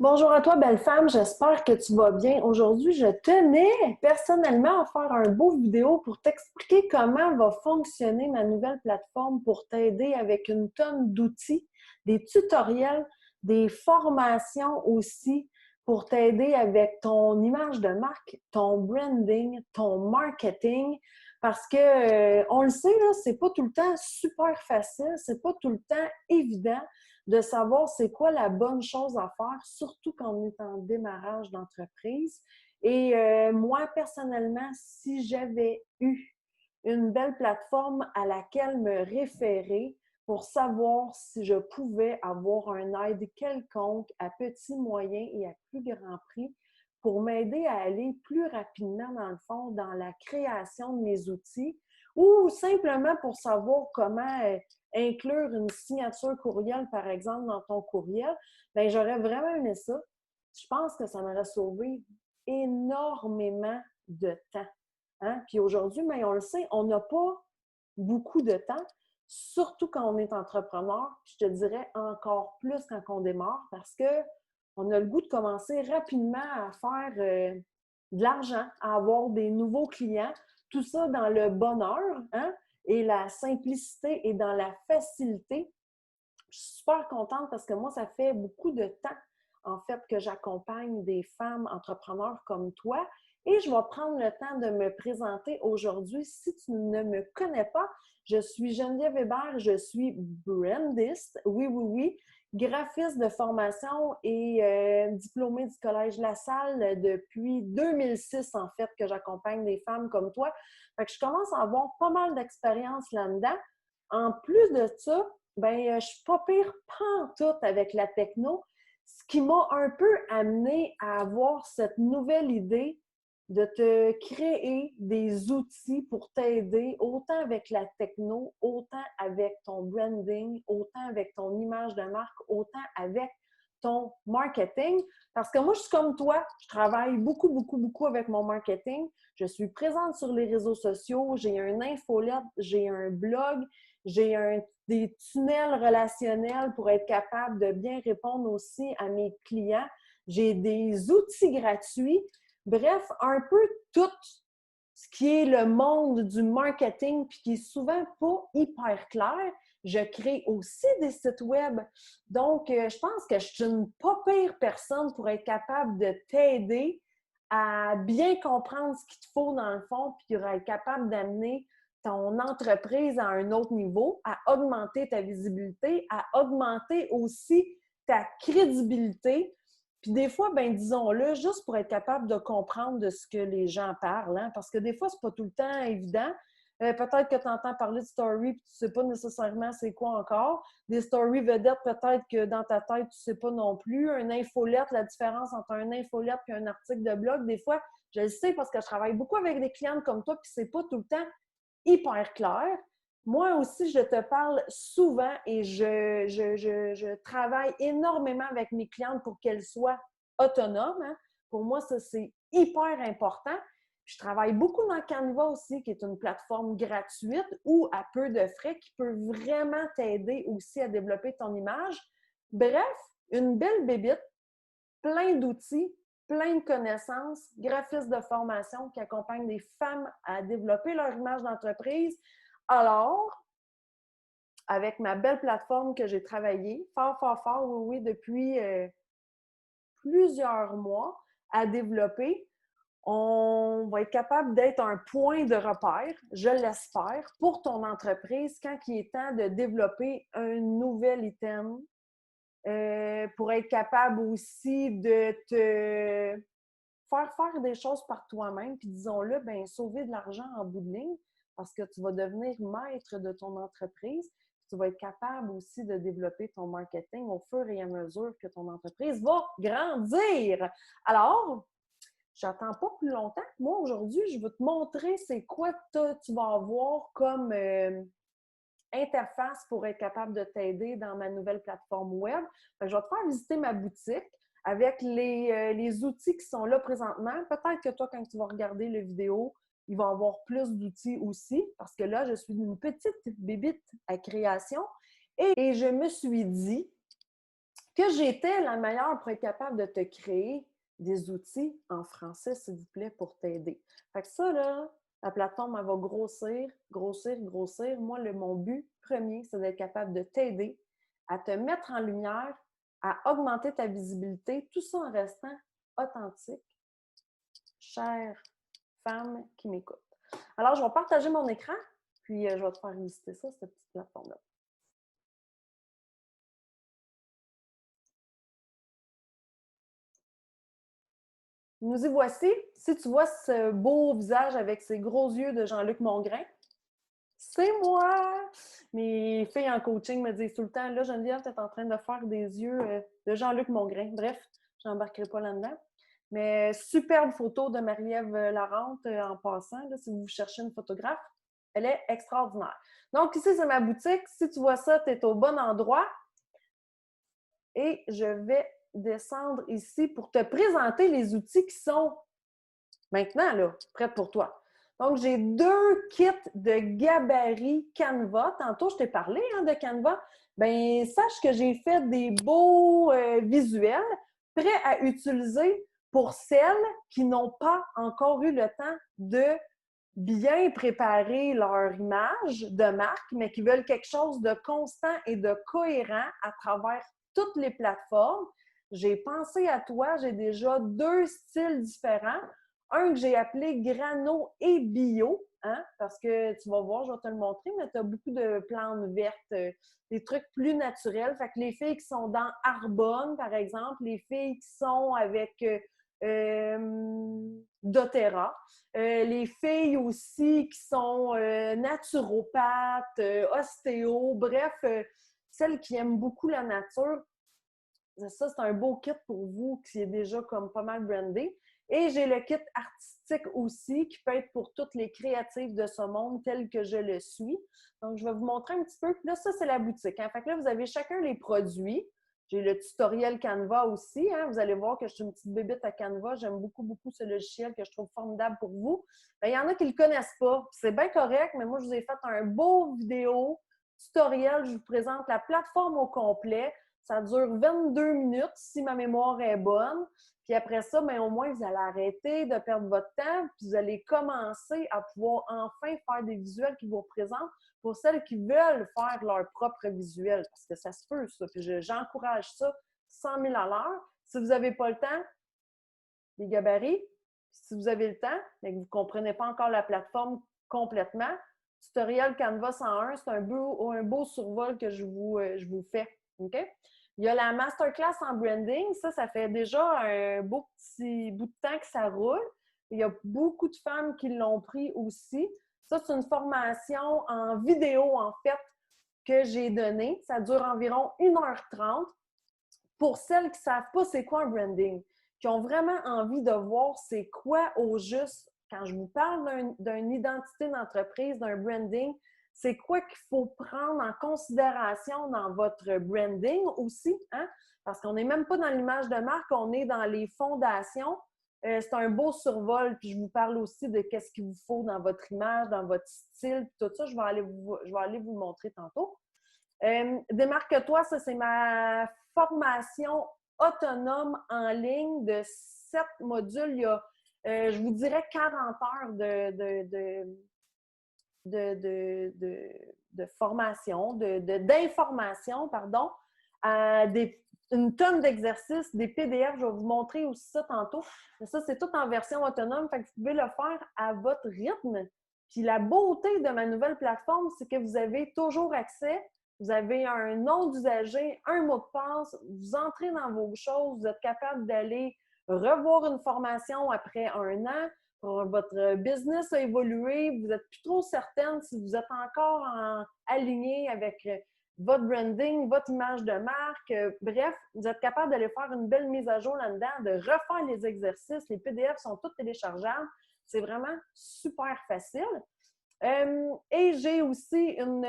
Bonjour à toi, belle femme, j'espère que tu vas bien. Aujourd'hui, je tenais personnellement à faire un beau vidéo pour t'expliquer comment va fonctionner ma nouvelle plateforme pour t'aider avec une tonne d'outils, des tutoriels, des formations aussi pour t'aider avec ton image de marque, ton branding, ton marketing. Parce que, on le sait, là, c'est pas tout le temps super facile, c'est pas tout le temps évident de savoir c'est quoi la bonne chose à faire, surtout quand on est en démarrage d'entreprise. Et moi, personnellement, si j'avais eu une belle plateforme à laquelle me référer pour savoir si je pouvais avoir un aide quelconque à petit, moyen et à plus grand prix pour m'aider à aller plus rapidement, dans le fond, dans la création de mes outils ou simplement pour savoir comment inclure une signature courriel, par exemple, dans ton courriel, bien, j'aurais vraiment aimé ça. Je pense que ça m'aurait sauvé énormément de temps. Hein? Puis aujourd'hui, bien, on le sait, on n'a pas beaucoup de temps, surtout quand on est entrepreneur. Je te dirais encore plus quand on démarre parce qu'on a le goût de commencer rapidement à faire de l'argent, à avoir des nouveaux clients, tout ça dans le bonheur, hein? Et la simplicité et dans la facilité. Je suis super contente parce que moi, ça fait beaucoup de temps, en fait, que j'accompagne des femmes entrepreneurs comme toi. Et je vais prendre le temps de me présenter aujourd'hui. Si tu ne me connais pas, je suis Geneviève Hébert, je suis brandiste, oui, oui, oui, graphiste de formation et diplômée du Collège La Salle depuis 2006, en fait, que j'accompagne des femmes comme toi. Fait que je commence à avoir pas mal d'expérience là-dedans. En plus de ça, ben, je suis pas pire pantoute avec la techno, ce qui m'a un peu amené à avoir cette nouvelle idée de te créer des outils pour t'aider, autant avec la techno, autant avec ton branding, autant avec ton image de marque, autant avec ton marketing. Parce que moi, je suis comme toi, je travaille beaucoup, beaucoup, beaucoup avec mon marketing. Je suis présente sur les réseaux sociaux, j'ai un infolette, j'ai un blog, j'ai des tunnels relationnels pour être capable de bien répondre aussi à mes clients. J'ai des outils gratuits. Bref, un peu tout ce qui est le monde du marketing puis qui est souvent pas hyper clair. Je crée aussi des sites web. Donc, je pense que je suis une pas pire personne pour être capable de t'aider à bien comprendre ce qu'il te faut dans le fond puis être capable d'amener ton entreprise à un autre niveau, à augmenter ta visibilité, à augmenter aussi ta crédibilité. Puis des fois, ben disons-le, juste pour être capable de comprendre de ce que les gens parlent, hein, parce que des fois, c'est pas tout le temps évident. Peut-être que tu entends parler de story puis tu sais pas nécessairement c'est quoi encore. Des stories vedettes, peut-être que dans ta tête, tu sais pas non plus. Un infolette, la différence entre un infolette et un article de blog, des fois, je le sais parce que je travaille beaucoup avec des clientes comme toi puis c'est pas tout le temps hyper clair. Moi aussi, je te parle souvent et je travaille énormément avec mes clientes pour qu'elles soient autonomes. Hein. Pour moi, ça, c'est hyper important. Je travaille beaucoup dans Canva aussi, qui est une plateforme gratuite ou à peu de frais qui peut vraiment t'aider aussi à développer ton image. Bref, une belle bébite, plein d'outils, plein de connaissances, graphiste de formation qui accompagne des femmes à développer leur image d'entreprise. Alors, avec ma belle plateforme que j'ai travaillée, fort, fort, fort, oui, oui, depuis plusieurs mois à développer, on va être capable d'être un point de repère, je l'espère, pour ton entreprise quand il est temps de développer un nouvel item, pour être capable aussi de te faire des choses par toi-même, puis disons-le, bien, sauver de l'argent en bout de ligne, parce que tu vas devenir maître de ton entreprise. Tu vas être capable aussi de développer ton marketing au fur et à mesure que ton entreprise va grandir. Alors, j'attends pas plus longtemps. Moi, aujourd'hui, je vais te montrer c'est quoi tu vas avoir comme interface pour être capable de t'aider dans ma nouvelle plateforme web. Je vais te faire visiter ma boutique avec les outils qui sont là présentement. Peut-être que toi, quand tu vas regarder la vidéo, il va y avoir plus d'outils aussi, parce que là, je suis une petite bébite à création. Et je me suis dit que j'étais la meilleure pour être capable de te créer des outils en français, s'il vous plaît, pour t'aider. Fait que ça, là, la plateforme, elle va grossir, grossir, grossir. Moi, mon but premier, c'est d'être capable de t'aider à te mettre en lumière, à augmenter ta visibilité, tout ça en restant authentique, chère femme qui m'écoute. Alors, je vais partager mon écran, puis je vais te faire visiter ça, cette petite plateforme-là. Nous y voici. Si tu vois ce beau visage avec ses gros yeux de Jean-Luc Mongrain, c'est moi! Mes filles en coaching me disent tout le temps, là, Geneviève, tu es en train de faire des yeux de Jean-Luc Mongrain. Bref, je n'embarquerai pas là-dedans. Mais superbe photo de Marie-Ève Larente en passant, là, si vous cherchez une photographe. Elle est extraordinaire. Donc, ici, c'est ma boutique. Si tu vois ça, tu es au bon endroit. Et je vais descendre ici pour te présenter les outils qui sont maintenant là, prêts pour toi. Donc, j'ai 2 kits de gabarit Canva. Tantôt, je t'ai parlé de Canva. Bien, sache que j'ai fait des beaux visuels prêts à utiliser pour celles qui n'ont pas encore eu le temps de bien préparer leur image de marque, mais qui veulent quelque chose de constant et de cohérent à travers toutes les plateformes. J'ai pensé à toi, j'ai déjà 2 styles différents. Un que j'ai appelé Grano et Bio, parce que tu vas voir, je vais te le montrer, mais tu as beaucoup de plantes vertes, des trucs plus naturels. Fait que les filles qui sont dans Arbonne, par exemple, les filles qui sont avec doTERRA, les filles aussi qui sont naturopathes, ostéo, bref, celles qui aiment beaucoup la nature. Ça, c'est un beau kit pour vous qui est déjà comme pas mal brandé. Et j'ai le kit artistique aussi qui peut être pour toutes les créatives de ce monde tel que je le suis. Donc, je vais vous montrer un petit peu. Puis là, ça, c'est la boutique. Fait que là, vous avez chacun les produits. J'ai le tutoriel Canva aussi. Vous allez voir que je suis une petite bébête à Canva. J'aime beaucoup, beaucoup ce logiciel que je trouve formidable pour vous. Bien, il y en a qui ne le connaissent pas. C'est bien correct, mais moi, je vous ai fait un beau vidéo tutoriel. Je vous présente la plateforme au complet. Ça dure 22 minutes si ma mémoire est bonne. Puis après ça, bien, au moins, vous allez arrêter de perdre votre temps, puis vous allez commencer à pouvoir enfin faire des visuels qui vous représentent pour celles qui veulent faire leur propre visuel. Parce que ça se peut, ça. Puis j'encourage ça 100 000 à l'heure. Si vous n'avez pas le temps, les gabarits, si vous avez le temps, mais que vous ne comprenez pas encore la plateforme complètement, tutoriel Canva 101, c'est un beau survol que je vous fais. OK? Il y a la masterclass en branding. Ça fait déjà un beau petit bout de temps que ça roule. Il y a beaucoup de femmes qui l'ont pris aussi. Ça, c'est une formation en vidéo, en fait, que j'ai donnée. Ça dure environ 1h30 pour celles qui ne savent pas c'est quoi un branding, qui ont vraiment envie de voir c'est quoi au juste. Quand je vous parle d'une identité d'entreprise, d'un branding, c'est quoi qu'il faut prendre en considération dans votre branding aussi, parce qu'on n'est même pas dans l'image de marque, on est dans les fondations. C'est un beau survol, puis je vous parle aussi de qu'est-ce qu'il vous faut dans votre image, dans votre style, tout ça, je vais aller vous le montrer tantôt. Démarque-toi, ça c'est ma formation autonome en ligne de 7 modules. Il y a, je vous dirais, 40 heures de formation, d'information, pardon, une tonne d'exercices, des PDF. Je vais vous montrer aussi ça tantôt. Mais ça, c'est tout en version autonome, fait que vous pouvez le faire à votre rythme. Puis la beauté de ma nouvelle plateforme, c'est que vous avez toujours accès. Vous avez un nom d'usager, un mot de passe, vous entrez dans vos choses, vous êtes capable d'aller revoir une formation après 1 an. Votre business a évolué, vous n'êtes plus trop certaine si vous êtes encore aligné avec votre branding, votre image de marque. Bref, vous êtes capable d'aller faire une belle mise à jour là-dedans, de refaire les exercices. Les PDF sont tous téléchargeables. C'est vraiment super facile. Et j'ai aussi une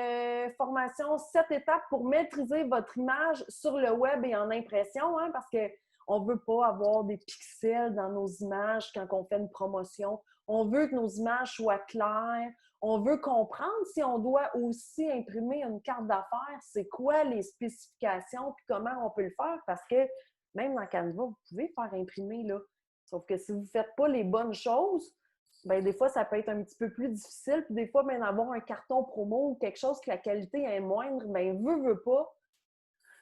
formation 7 étapes pour maîtriser votre image sur le web et en impression, parce qu'on ne veut pas avoir des pixels dans nos images quand on fait une promotion. On veut que nos images soient claires. On veut comprendre si on doit aussi imprimer une carte d'affaires, c'est quoi les spécifications, puis comment on peut le faire, parce que même dans Canva, vous pouvez faire imprimer, là. Sauf que si vous ne faites pas les bonnes choses, bien, des fois, ça peut être un petit peu plus difficile. Puis des fois, bien, d'avoir un carton promo ou quelque chose que la qualité est moindre, bien, veut pas,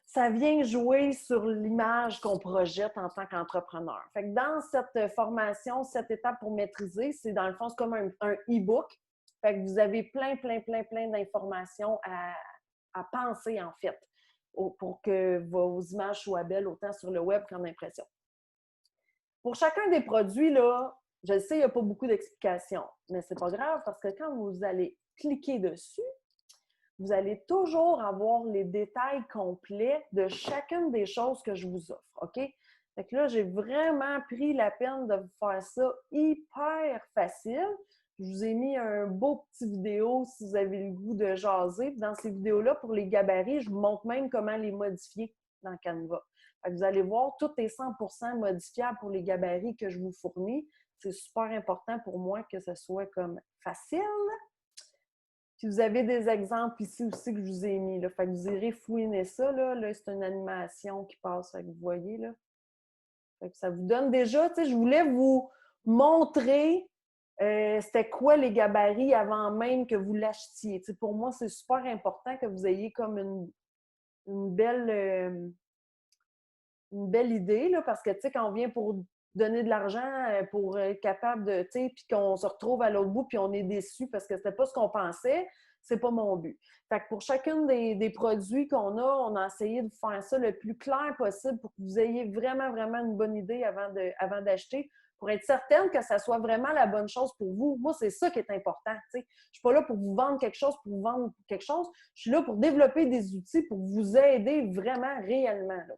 ça vient jouer sur l'image qu'on projette en tant qu'entrepreneur. Fait que dans cette formation, cette étape pour maîtriser, c'est dans le fond, c'est comme un e-book. Fait que vous avez plein d'informations à penser, en fait, pour que vos images soient belles autant sur le web qu'en impression. Pour chacun des produits, là, je sais, il n'y a pas beaucoup d'explications, mais c'est pas grave parce que quand vous allez cliquer dessus, vous allez toujours avoir les détails complets de chacune des choses que je vous offre, OK? Fait que là, j'ai vraiment pris la peine de vous faire ça hyper facile. Je vous ai mis un beau petit vidéo si vous avez le goût de jaser. Dans ces vidéos-là, pour les gabarits, je vous montre même comment les modifier dans Canva. Fait que vous allez voir, tout est 100% modifiable pour les gabarits que je vous fournis. C'est super important pour moi que ce soit comme facile. Puis vous avez des exemples ici aussi que je vous ai mis. Là. Fait que vous irez fouiner ça. Là c'est une animation qui passe. Fait que vous voyez, là. Fait que ça vous donne déjà, tu sais, je voulais vous montrer c'était quoi les gabarits avant même que vous l'achetiez. Tu sais, pour moi, c'est super important que vous ayez comme une belle idée, là, parce que, tu sais, quand on vient pour donner de l'argent, pour être capable de, tu sais, puis qu'on se retrouve à l'autre bout, puis on est déçu parce que c'était pas ce qu'on pensait, c'est pas mon but. Fait que pour chacune des produits qu'on a, on a essayé de faire ça le plus clair possible pour que vous ayez vraiment une bonne idée avant d'acheter, pour être certaine que ça soit vraiment la bonne chose pour vous. Moi, c'est ça qui est important, tu sais. Je suis pas là pour vous vendre quelque chose, pour vous vendre quelque chose. Je suis là pour développer des outils pour vous aider vraiment, réellement, là.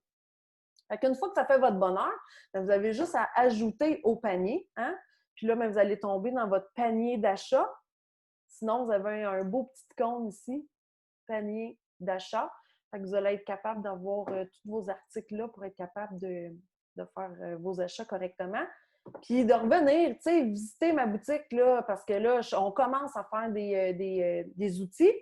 Fait qu'une fois que ça fait votre bonheur, vous avez juste à ajouter au panier. Hein? Puis là, vous allez tomber dans votre panier d'achat. Sinon, vous avez un beau petit icône ici, panier d'achat. Fait que vous allez être capable d'avoir tous vos articles-là pour être capable de faire vos achats correctement. Puis de revenir, tu sais, visiter ma boutique, là, parce que là, on commence à faire des outils.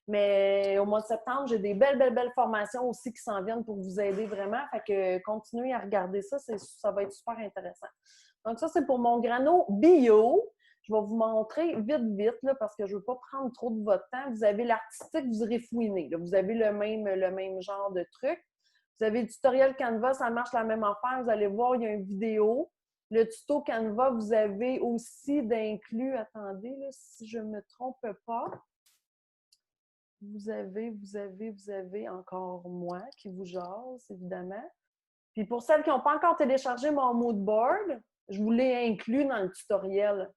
Mais au mois de septembre, j'ai des belles formations aussi qui s'en viennent pour vous aider vraiment. Fait que continuez à regarder ça, ça va être super intéressant. Donc ça, c'est pour mon grano bio. Je vais vous montrer vite, là, parce que je ne veux pas prendre trop de votre temps. Vous avez l'artistique, vous irez fouiner. Là. Vous avez le même genre de truc. Vous avez le tutoriel Canva, ça marche la même affaire. Vous allez voir, il y a une vidéo. Le tuto Canva, vous avez aussi d'inclus, attendez, là, si je ne me trompe pas, vous avez encore moi qui vous jase, évidemment. Puis pour celles qui n'ont pas encore téléchargé mon mood board, je vous l'ai inclus dans le tutoriel.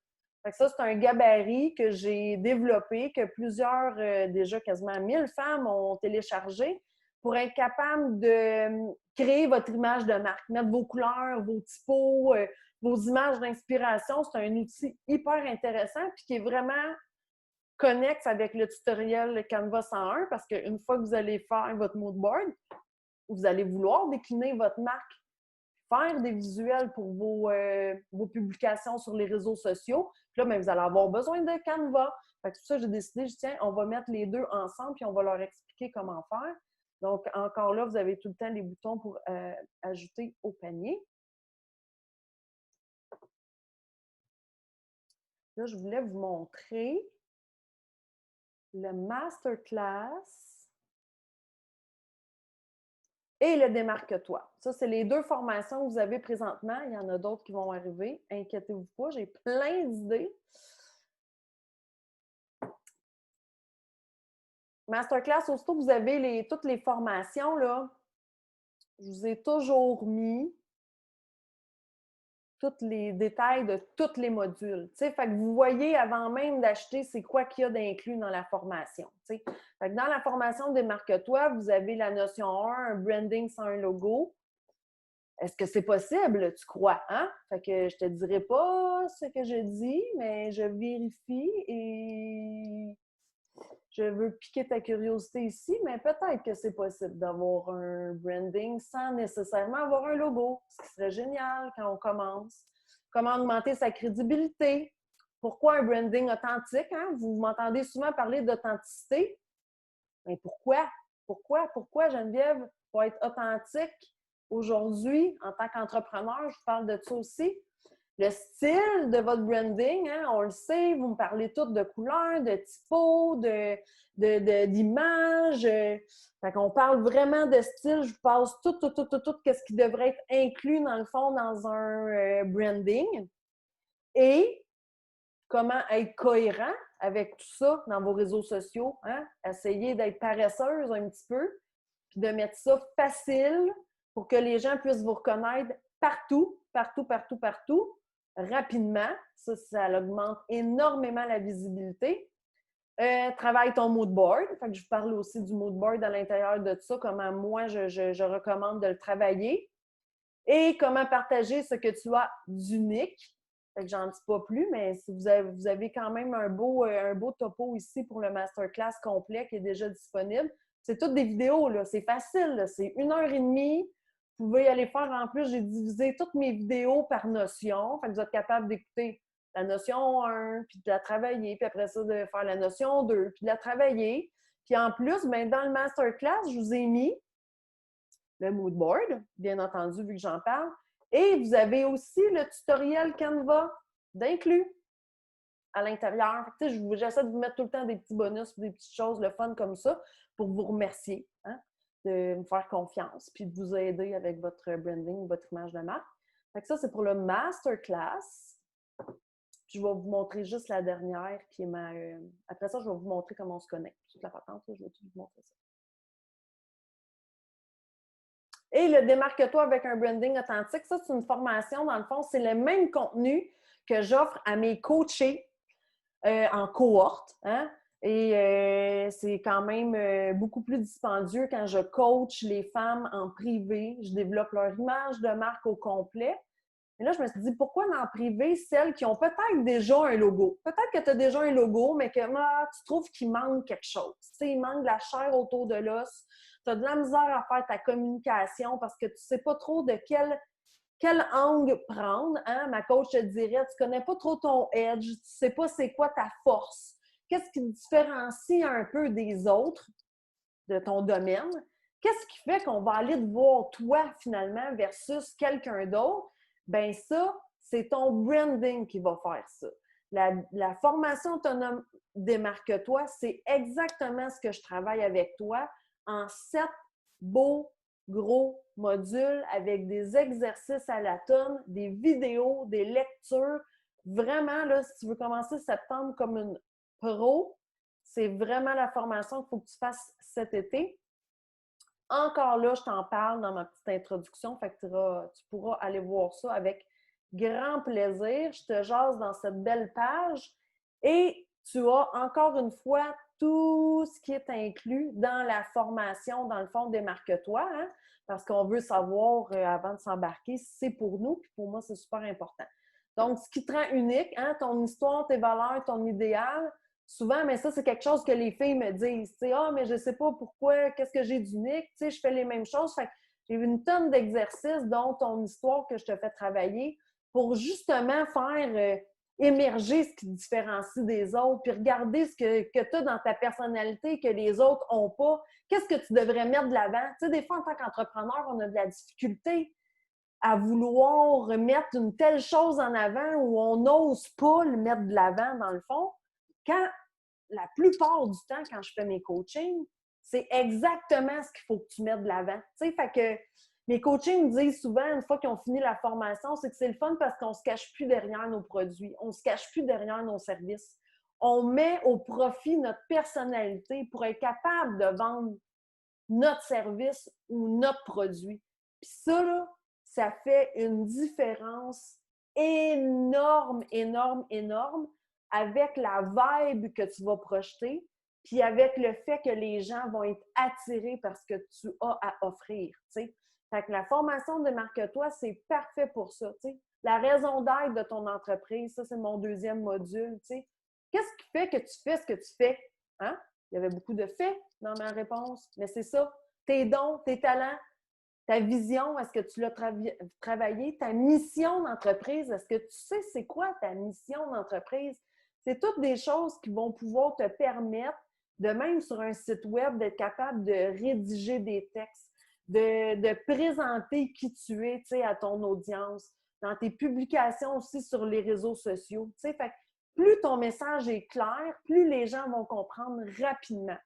Fait que ça, c'est un gabarit que j'ai développé, que plusieurs, déjà quasiment 1000 femmes ont téléchargé pour être capable de créer votre image de marque, mettre vos couleurs, vos typos, vos images d'inspiration. C'est un outil hyper intéressant puis qui est vraiment connexe avec le tutoriel Canva 101 parce qu'une fois que vous allez faire votre mood board, vous allez vouloir décliner votre marque, faire des visuels pour vos publications sur les réseaux sociaux. Puis là, bien, vous allez avoir besoin de Canva. Fait que tout ça, j'ai décidé, tiens, on va mettre les deux ensemble puis on va leur expliquer comment faire. Donc, encore là, vous avez tout le temps les boutons pour ajouter au panier. Là, je voulais vous montrer le masterclass et le démarque-toi. Ça, c'est les deux formations que vous avez présentement. Il y en a d'autres qui vont arriver. Inquiétez-vous pas, j'ai plein d'idées. Masterclass, aussitôt que vous avez toutes les formations, là, je vous ai toujours mis tous les détails de tous les modules. Fait que vous voyez avant même d'acheter c'est quoi qu'il y a d'inclus dans la formation. Fait que dans la formation Démarque-toi, vous avez la notion 1, un branding sans un logo. Est-ce que c'est possible, tu crois? Hein? Fait que je te dirai pas ce que je dis, mais je vérifie et je veux piquer ta curiosité ici, mais peut-être que c'est possible d'avoir un branding sans nécessairement avoir un logo, ce qui serait génial quand on commence. Comment augmenter sa crédibilité Pourquoi un branding authentique? Hein? Vous m'entendez souvent parler d'authenticité. Mais pourquoi? Pourquoi, Geneviève, pour être authentique aujourd'hui en tant qu'entrepreneur? Je vous parle de ça aussi. Le style de votre branding, hein, on le sait, vous me parlez toutes de couleurs, de typos, d'images. Fait qu'on parle vraiment de style. Je vous passe tout ce qui devrait être inclus, dans le fond, dans un branding. Et comment être cohérent avec tout ça dans vos réseaux sociaux. Hein? Essayez d'être paresseuse un petit peu, puis de mettre ça facile pour que les gens puissent vous reconnaître partout, rapidement. Ça augmente énormément la visibilité. Travaille ton mood board. Fait que je vous parle aussi du mood board à l'intérieur de ça, comment moi, je recommande de le travailler. Et comment partager ce que tu as d'unique. Fait que j'en dis pas plus, mais si vous avez quand même un beau topo ici pour le masterclass complet qui est déjà disponible. C'est toutes des vidéos, là. C'est facile, là. C'est 1h30. Vous pouvez aller faire, en plus, j'ai divisé toutes mes vidéos par notion. Fait que vous êtes capable d'écouter la notion 1, puis de la travailler, puis après ça, de faire la notion 2, puis de la travailler. Puis en plus, bien, dans le masterclass, je vous ai mis le mood board, bien entendu, vu que j'en parle. Et vous avez aussi le tutoriel Canva d'inclus à l'intérieur. J'essaie de vous mettre tout le temps des petits bonus, des petites choses, le fun comme ça, pour vous remercier, hein, de me faire confiance, puis de vous aider avec votre branding, votre image de marque. Fait que ça, c'est pour le masterclass. Je vais vous montrer juste la dernière, qui est ma... Après ça, je vais vous montrer comment on se connecte. Toute la patente, je vais tout vous montrer ça. Et le démarque-toi avec un branding authentique, ça, c'est une formation, dans le fond, c'est le même contenu que j'offre à mes coachés en cohorte. Hein? Et c'est quand même beaucoup plus dispendieux quand je coach les femmes en privé. Je développe leur image de marque au complet. Et là, je me suis dit, pourquoi dans le privé, celles qui ont peut-être déjà un logo? Peut-être que tu as déjà un logo, mais que tu trouves qu'il manque quelque chose. Tu sais, il manque de la chair autour de l'os. Tu as de la misère à faire ta communication parce que tu ne sais pas trop de quel angle prendre. Hein? Ma coach te dirait, tu ne connais pas trop ton edge, tu ne sais pas c'est quoi ta force. Qu'est-ce qui te différencie un peu des autres de ton domaine? Qu'est-ce qui fait qu'on va aller te voir toi finalement versus quelqu'un d'autre? Bien ça, c'est ton branding qui va faire ça. La formation autonome Démarque-toi, c'est exactement ce que je travaille avec toi en 7 beaux gros modules avec des exercices à la tonne, des vidéos, des lectures. Vraiment, là, si tu veux commencer septembre comme une pro, c'est vraiment la formation qu'il faut que tu fasses cet été. Encore là, je t'en parle dans ma petite introduction, fait que tu pourras aller voir ça avec grand plaisir. Je te jase dans cette belle page et tu as encore une fois tout ce qui est inclus dans la formation, dans le fond, Démarque-toi, hein, parce qu'on veut savoir avant de s'embarquer si c'est pour nous, puis pour moi, c'est super important. Donc, ce qui te rend unique, hein, ton histoire, tes valeurs, ton idéal, souvent, mais ça, c'est quelque chose que les filles me disent. Tu sais, ah, mais je ne sais pas pourquoi, qu'est-ce que j'ai d'unique, tu sais, je fais les mêmes choses. Fait que j'ai une tonne d'exercices, dont ton histoire que je te fais travailler, pour justement faire émerger ce qui te différencie des autres, puis regarder ce que tu as dans ta personnalité que les autres n'ont pas. Qu'est-ce que tu devrais mettre de l'avant? Tu sais, des fois, en tant qu'entrepreneur, on a de la difficulté à vouloir mettre une telle chose en avant où on n'ose pas le mettre de l'avant, dans le fond. Quand la plupart du temps, quand je fais mes coachings, c'est exactement ce qu'il faut que tu mettes de l'avant. Tu sais, fait que mes coachings me disent souvent, une fois qu'ils ont fini la formation, c'est que c'est le fun parce qu'on ne se cache plus derrière nos produits, on ne se cache plus derrière nos services. On met au profit notre personnalité pour être capable de vendre notre service ou notre produit. Puis ça, là, ça fait une différence énorme, énorme, énorme avec la vibe que tu vas projeter, puis avec le fait que les gens vont être attirés par ce que tu as à offrir, tu sais. Fait que la formation de Démarque-toi, c'est parfait pour ça, tu sais. La raison d'être de ton entreprise, ça, c'est mon deuxième module, tu sais. Qu'est-ce qui fait que tu fais ce que tu fais? Hein? Il y avait beaucoup de faits dans ma réponse, mais c'est ça. Tes dons, tes talents, ta vision, est-ce que tu l'as travaillé? Ta mission d'entreprise, est-ce que tu sais c'est quoi ta mission d'entreprise? C'est toutes des choses qui vont pouvoir te permettre, de même sur un site web, d'être capable de rédiger des textes, de présenter qui tu es, tu sais, à ton audience, dans tes publications aussi sur les réseaux sociaux. Tu sais, fait que plus ton message est clair, plus les gens vont comprendre rapidement.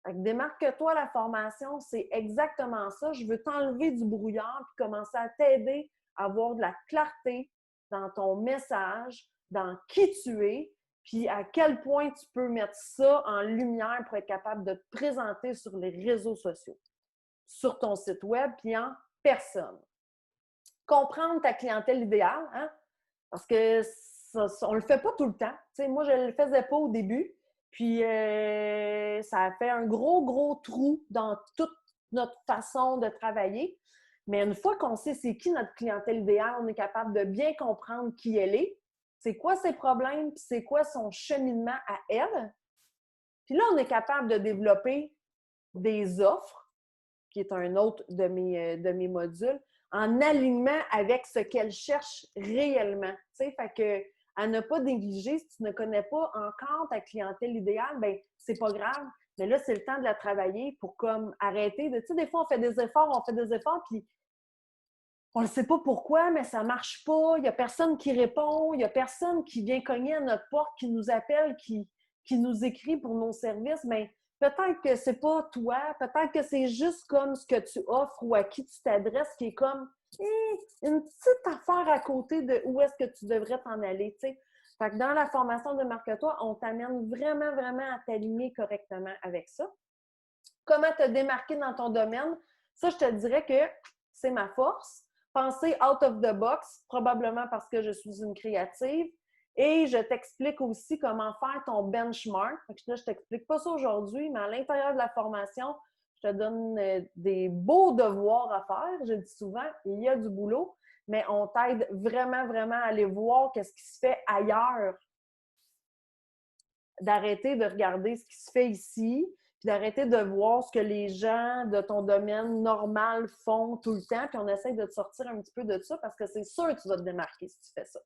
Fait que démarque-toi la formation, c'est exactement ça. Je veux t'enlever du brouillard puis commencer à t'aider à avoir de la clarté dans ton message, dans qui tu es, puis à quel point tu peux mettre ça en lumière pour être capable de te présenter sur les réseaux sociaux, sur ton site web, puis en personne. Comprendre ta clientèle idéale, hein? Parce que on ne le fait pas tout le temps. Tu sais, moi, je ne le faisais pas au début. Puis, ça a fait un gros, gros trou dans toute notre façon de travailler. Mais une fois qu'on sait c'est qui notre clientèle idéale, on est capable de bien comprendre qui elle est, c'est quoi ses problèmes, puis c'est quoi son cheminement à elle. Puis là, on est capable de développer des offres, qui est un autre de mes modules, en alignement avec ce qu'elle cherche réellement. Tu sais, fait que à ne pas négliger, si tu ne connais pas encore ta clientèle idéale, ben c'est pas grave. Mais là, c'est le temps de la travailler pour comme arrêter de. Tu sais, des fois, on fait des efforts, puis on ne sait pas pourquoi, mais ça ne marche pas. Il n'y a personne qui répond, il n'y a personne qui vient cogner à notre porte, qui nous appelle, qui nous écrit pour nos services. Mais peut-être que c'est pas toi, peut-être que c'est juste comme ce que tu offres ou à qui tu t'adresses qui est comme une petite affaire à côté de où est-ce que tu devrais t'en aller. T'sais. Fait que dans la formation de Marque-toi, on t'amène vraiment, vraiment à t'aligner correctement avec ça. Comment te démarquer dans ton domaine? Ça, je te dirais que c'est ma force. Penser out of the box, probablement parce que je suis une créative. Et je t'explique aussi comment faire ton benchmark. Là, je ne t'explique pas ça aujourd'hui, mais à l'intérieur de la formation, je te donne des beaux devoirs à faire. Je dis souvent, il y a du boulot, mais on t'aide vraiment, vraiment à aller voir qu'est-ce qui se fait ailleurs. D'arrêter de regarder ce qui se fait ici, puis d'arrêter de voir ce que les gens de ton domaine normal font tout le temps, puis on essaie de te sortir un petit peu de ça parce que c'est sûr que tu vas te démarquer si tu fais ça.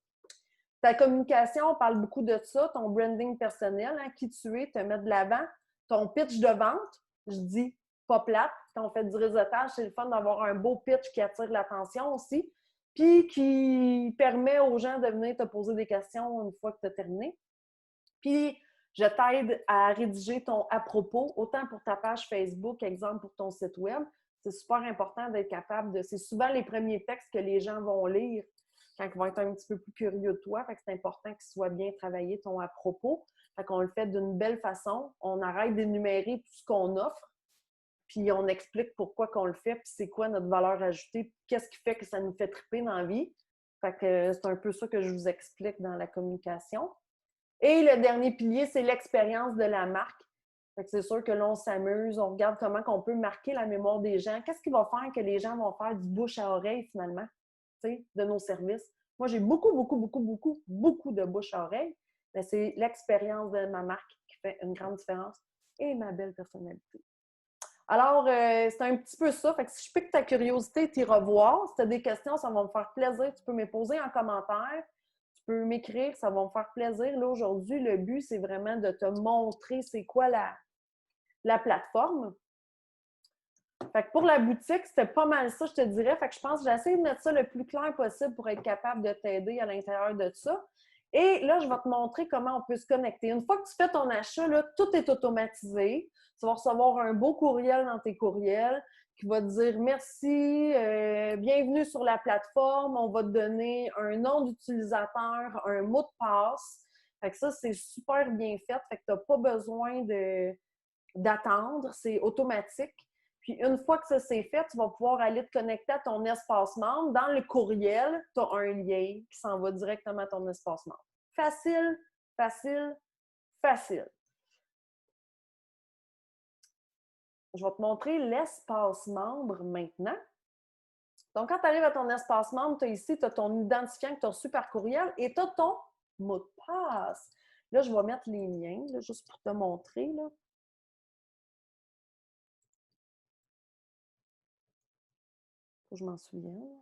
Ta communication, on parle beaucoup de ça, ton branding personnel, hein, qui tu es, te mettre de l'avant, ton pitch de vente, je dis pas plate, quand on fait du réseautage, c'est le fun d'avoir un beau pitch qui attire l'attention aussi, puis qui permet aux gens de venir te poser des questions une fois que tu as terminé. Puis, je t'aide à rédiger ton à propos, autant pour ta page Facebook, exemple pour ton site web. C'est super important d'être capable de. C'est souvent les premiers textes que les gens vont lire quand ils vont être un petit peu plus curieux de toi. Fait que c'est important qu'il soit bien travaillé ton à propos. Fait qu'on le fait d'une belle façon. On arrête d'énumérer tout ce qu'on offre, puis on explique pourquoi qu'on le fait, puis c'est quoi notre valeur ajoutée, puis qu'est-ce qui fait que ça nous fait triper dans la vie. Fait que c'est un peu ça que je vous explique dans la communication. Et le dernier pilier, c'est l'expérience de la marque. C'est sûr que là, on s'amuse, on regarde comment on peut marquer la mémoire des gens. Qu'est-ce qui va faire que les gens vont faire du bouche à oreille, finalement, de nos services? Moi, j'ai beaucoup, beaucoup, beaucoup, beaucoup, beaucoup de bouche à oreille, mais c'est l'expérience de ma marque qui fait une grande différence et ma belle personnalité. Alors, c'est un petit peu ça. Fait que si je pique ta curiosité, t'y revoir. Si tu as des questions, ça va me faire plaisir. Tu peux me les poser en commentaire. Tu peux m'écrire, ça va me faire plaisir. Là, aujourd'hui, le but, c'est vraiment de te montrer c'est quoi la plateforme. Fait que pour la boutique, c'était pas mal ça, je te dirais. Fait que je pense que j'ai essayé de mettre ça le plus clair possible pour être capable de t'aider à l'intérieur de ça. Et là, je vais te montrer comment on peut se connecter. Une fois que tu fais ton achat, là, tout est automatisé. Tu vas recevoir un beau courriel dans tes courriels qui va te dire merci, bienvenue sur la plateforme. On va te donner un nom d'utilisateur, un mot de passe. Fait que ça, c'est super bien fait. Fait que tu n'as pas besoin d'attendre. C'est automatique. Puis une fois que ça c'est fait, tu vas pouvoir aller te connecter à ton espace membre. Dans le courriel, tu as un lien qui s'en va directement à ton espace membre. Facile, facile, facile. Je vais te montrer l'espace membre maintenant. Donc, quand tu arrives à ton espace membre, tu as ici, tu as ton identifiant que tu as reçu par courriel et tu as ton mot de passe. Là, je vais mettre les miens, là, juste pour te montrer. Là. Faut que je m'en souvienne.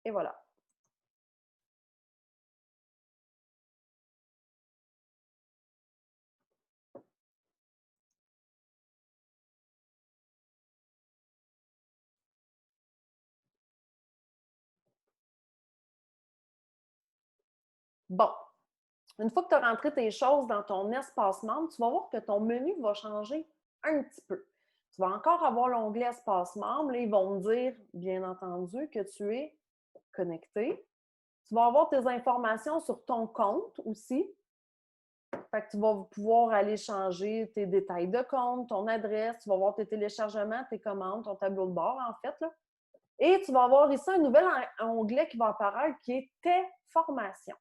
Et voilà. Bon, une fois que tu as rentré tes choses dans ton espace membre, tu vas voir que ton menu va changer un petit peu. Tu vas encore avoir l'onglet espace membre. Là, ils vont me dire, bien entendu, que tu es connecté. Tu vas avoir tes informations sur ton compte aussi. Fait que tu vas pouvoir aller changer tes détails de compte, ton adresse, tu vas voir tes téléchargements, tes commandes, ton tableau de bord, en fait, là. Et tu vas avoir ici un nouvel onglet qui va apparaître qui est tes formations.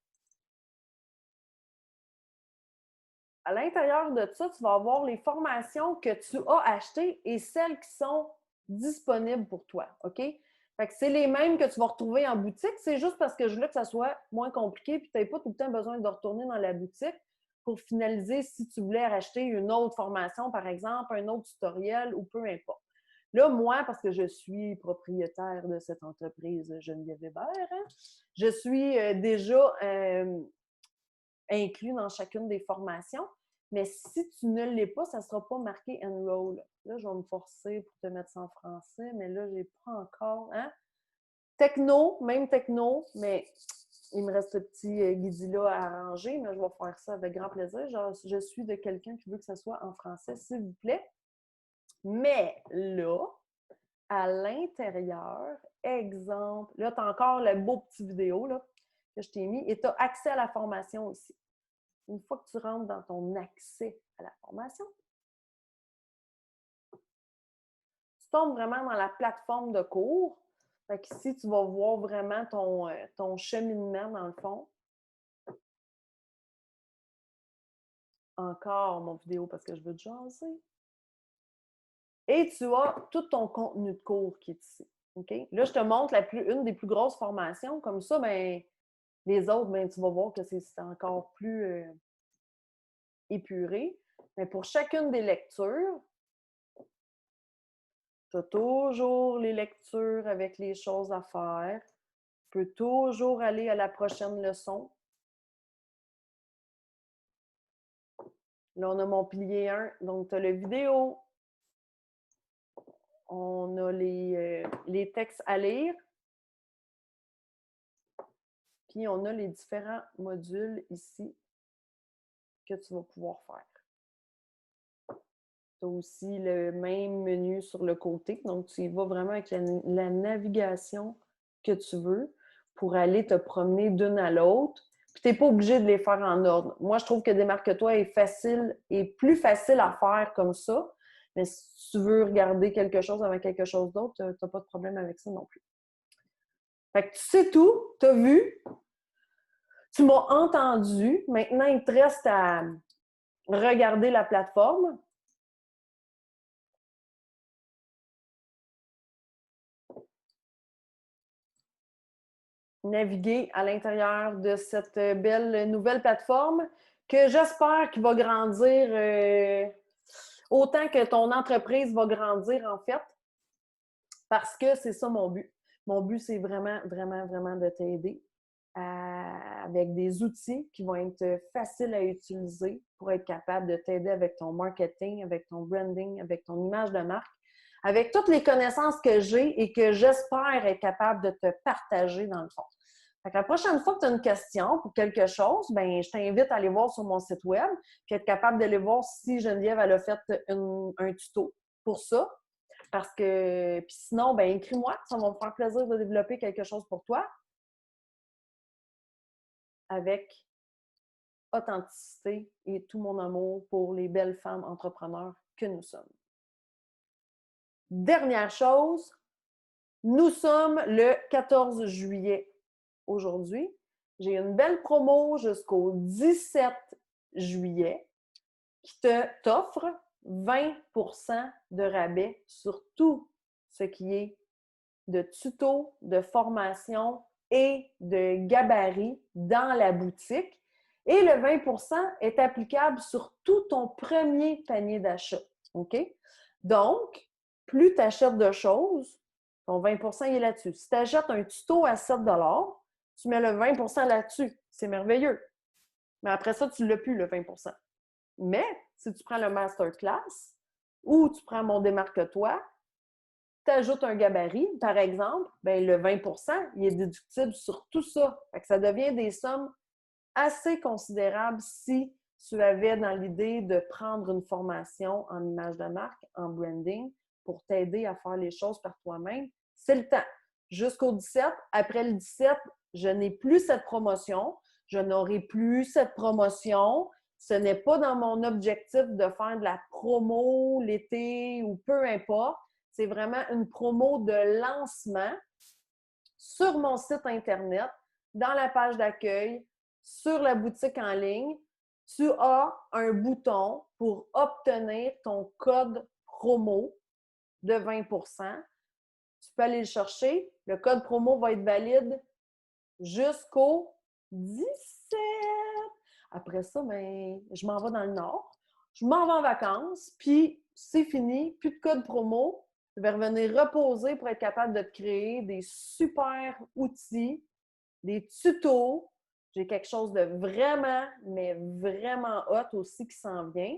À l'intérieur de ça, tu vas avoir les formations que tu as achetées et celles qui sont disponibles pour toi, OK? Fait que c'est les mêmes que tu vas retrouver en boutique, c'est juste parce que je voulais que ça soit moins compliqué puis tu n'aies pas tout le temps besoin de retourner dans la boutique pour finaliser si tu voulais racheter une autre formation, par exemple, un autre tutoriel ou peu importe. Là, moi, parce que je suis propriétaire de cette entreprise Geneviève Weber, hein, je suis déjà inclus dans chacune des formations. Mais si tu ne l'es pas, ça ne sera pas marqué Enroll. Là, je vais me forcer pour te mettre ça en français, mais là, je n'ai pas encore. Hein? Techno, même techno, mais il me reste ce petit guidi-là à arranger, mais je vais faire ça avec grand plaisir. Genre, je suis de quelqu'un qui veut que ça soit en français, s'il vous plaît. Mais là, à l'intérieur, exemple, là, tu as encore le beau petit vidéo là, que je t'ai mis et tu as accès à la formation aussi. Une fois que tu rentres dans ton accès à la formation, tu tombes vraiment dans la plateforme de cours. Fait qu'ici, tu vas voir vraiment ton cheminement dans le fond. Encore mon vidéo parce que je veux te jaser. Et tu as tout ton contenu de cours qui est ici. OK? Là, je te montre une des plus grosses formations. Comme ça, ben, les autres, ben, tu vas voir que c'est encore plus épuré. Mais pour chacune des lectures, tu as toujours les lectures avec les choses à faire. Tu peux toujours aller à la prochaine leçon. Là, on a mon pilier 1. Donc, tu as le vidéo. On a les textes à lire. Puis, on a les différents modules ici que tu vas pouvoir faire. Tu as aussi le même menu sur le côté. Donc, tu y vas vraiment avec la navigation que tu veux pour aller te promener d'une à l'autre. Puis, tu n'es pas obligé de les faire en ordre. Moi, je trouve que Démarque-toi est plus facile à faire comme ça. Mais si tu veux regarder quelque chose avec quelque chose d'autre, tu n'as pas de problème avec ça non plus. Fait que tu sais tout, tu as vu, tu m'as entendu. Maintenant, il te reste à regarder la plateforme. Naviguer à l'intérieur de cette belle nouvelle plateforme que j'espère qu'il va grandir autant que ton entreprise va grandir, en fait, parce que c'est ça mon but. Mon but, c'est vraiment, vraiment, vraiment de t'aider avec des outils qui vont être faciles à utiliser pour être capable de t'aider avec ton marketing, avec ton branding, avec ton image de marque, avec toutes les connaissances que j'ai et que j'espère être capable de te partager dans le fond. Fait que la prochaine fois que tu as une question pour quelque chose, ben je t'invite à aller voir sur mon site web puis être capable d'aller voir si Geneviève elle a fait un tuto pour ça. Parce que, puis sinon, ben écris-moi, ça va me faire plaisir de développer quelque chose pour toi avec authenticité et tout mon amour pour les belles femmes entrepreneurs que nous sommes. Dernière chose, nous sommes le 14 juillet aujourd'hui. J'ai une belle promo jusqu'au 17 juillet qui t'offre 20% de rabais sur tout ce qui est de tutos, de formation et de gabarit dans la boutique. Et le 20% est applicable sur tout ton premier panier d'achat. OK? Donc, plus tu achètes de choses, ton 20% il est là-dessus. Si tu achètes un tuto à 7 tu mets le 20% là-dessus. C'est merveilleux. Mais après ça, tu ne l'as plus, le 20%. Mais si tu prends le masterclass ou tu prends mon démarque-toi, tu ajoutes un gabarit, par exemple, bien, le 20%, il est déductible sur tout ça. Fait que ça devient des sommes assez considérable si tu avais dans l'idée de prendre une formation en image de marque, en branding, pour t'aider à faire les choses par toi-même. C'est le temps. Jusqu'au 17. Après le 17, je n'ai plus cette promotion. Je n'aurai plus cette promotion. Ce n'est pas dans mon objectif de faire de la promo l'été ou peu importe. C'est vraiment une promo de lancement sur mon site Internet, dans la page d'accueil, sur la boutique en ligne. Tu as un bouton pour obtenir ton code promo de 20 %. Tu peux aller le chercher. Le code promo va être valide jusqu'au 17. Après ça, ben, je m'en vais dans le Nord. Je m'en vais en vacances, puis c'est fini. Plus de code promo. Je vais revenir reposer pour être capable de te créer des super outils, des tutos. J'ai quelque chose de vraiment, mais vraiment hot aussi qui s'en vient.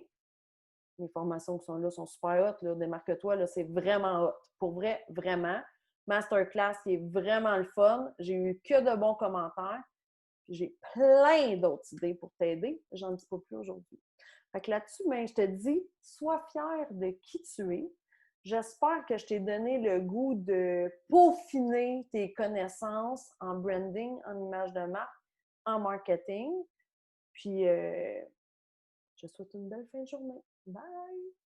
Les formations qui sont là sont super hot. Là. Démarque-toi, là, c'est vraiment hot. Pour vrai, vraiment. Masterclass, il est vraiment le fun. J'ai eu que de bons commentaires. J'ai plein d'autres idées pour t'aider. J'en dis pas plus aujourd'hui. Fait que là-dessus, ben, je te dis, sois fier de qui tu es. J'espère que je t'ai donné le goût de peaufiner tes connaissances en branding, en image de marque, en marketing. Puis, je te souhaite une belle fin de journée. Bye!